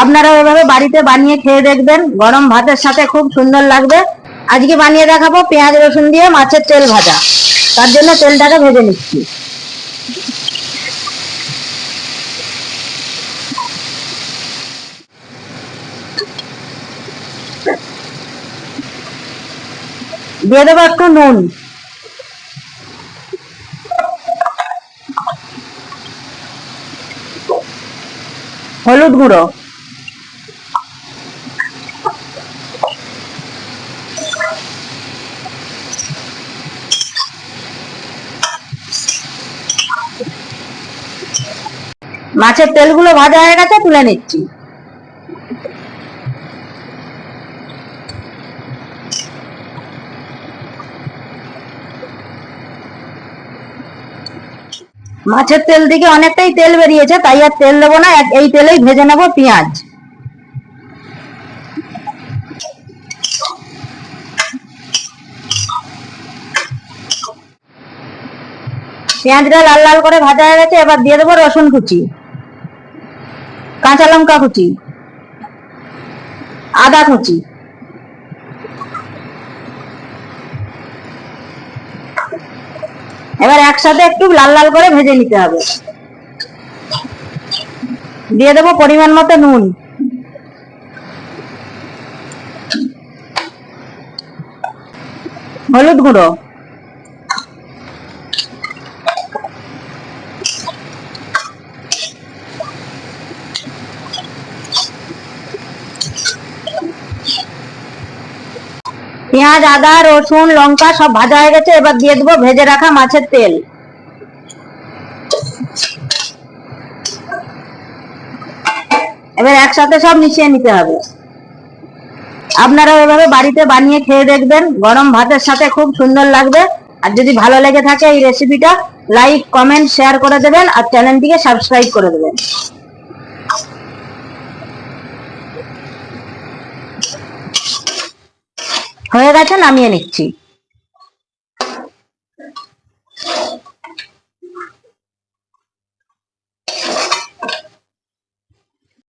আপনারা এভাবে বাড়িতে বানিয়ে খেয়ে দেখবেন, গরম ভাতের সাথে খুব সুন্দর লাগবে। আজকে বানিয়ে দেখাবো পেঁয়াজ রসুন দিয়ে মাছের তেল ভাজা। তার জন্য তেলটাকে ভেজে নিচ্ছি। দিয়ে দেবো একটু নুন, হলুদ গুঁড়ো, মাছের তেলগুলো ভাজা হয়ে গেছে, তুলে নিচ্ছি। মাছের তেল থেকে অনেকটাই তেল বেরিয়েছে, তাই আর তেল দেবো না, এই তেলেই ভেজে নেবো পেঁয়াজ। পেঁয়াজটা লাল লাল করে ভাজা হয়ে গেছে, এবার দিয়ে দেবো রসুন কুচি, কাঁচা লঙ্কা কুচি, আদা কুচি, এবার একসাথে একটু লাল লাল করে ভেজে নিতে হবে। দিয়ে দেবো পরিমাণ মতো নুন, হলুদ গুঁড়ো, পেঁয়াজ আদা রসুন লঙ্কা সব ভাজা হয়ে গেছে, এবার দিয়ে দেবো ভেজে রাখা মাছের তেল। এবার একসাথে সব মিশিয়ে নিতে হবে। আপনারা এভাবে বাড়িতে বানিয়ে খেয়ে দেখবেন, গরম ভাতের সাথে খুব সুন্দর লাগবে। আর যদি ভালো লেগে থাকে এই রেসিপিটা, লাইক কমেন্ট শেয়ার করে দেবেন, আর চ্যানেলটিকে সাবস্ক্রাইব করে দেবেন। হয়ে গেছে, নামিয়ে নিচ্ছি।